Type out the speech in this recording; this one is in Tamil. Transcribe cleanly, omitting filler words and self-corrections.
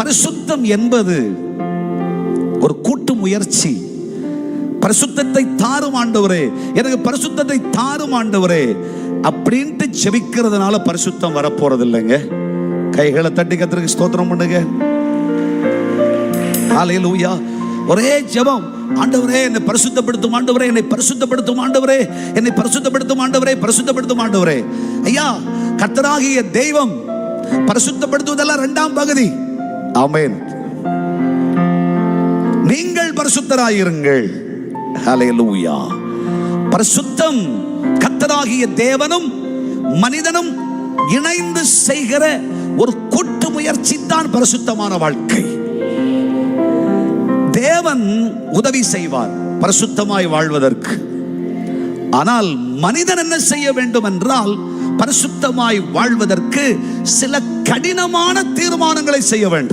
பரிசுத்தம் என்பது ஒரு கூட்டு முயற்சி. பரிசுத்தத்தை தாரும் ஆண்டவரே, எனக்கு பரிசுத்தத்தை தாரும் ஆண்டவரே அப்படின்ட்டு ஜெபிக்கிறதுனால பரிசுத்தம் வரப்போறது இல்லைங்க. கைகளை தட்டி கர்த்தருக்கு ஸ்தோத்திரம் பண்ணுங்க. ஹல்லேலூயா. ஒரே ஜெபம், ஆண்டவரே என்னை பரிசுத்தப்படுத்தும் ஆண்டவரே, என்னை பரிசுத்தப்படுத்தும் ஆண்டவரே, என்னை பரிசுத்தப்படுத்தும் ஆண்டவரே, பரிசுத்தப்படுத்தும் ஆண்டவரே. ஐயா, கர்த்தராகிய தெய்வம் பரிசுத்தப்படுத்துவதெல்லாம் இரண்டாம் பகுதி. ஆமென். நீங்கள் பரிசுத்தராயிருங்கள். ஹல்லேலூயா. பரிசுத்தம் கர்த்தராகிய தேவனும் மனிதனும் இணைந்து செய்கிற ஒரு கூட்டு முயற்சி தான் பரிசுத்தமான வாழ்க்கை. தேவன் உதவி செய்வார் பரிசுத்தமாய் வாழ்வதற்கு. ஆனால் மனிதன் என்ன செய்ய வேண்டும் என்றால், பரிசுத்தமாய் வாழ்வதற்கு சில கடினமான தீர்மானங்களை செய்ய வேண்டும்.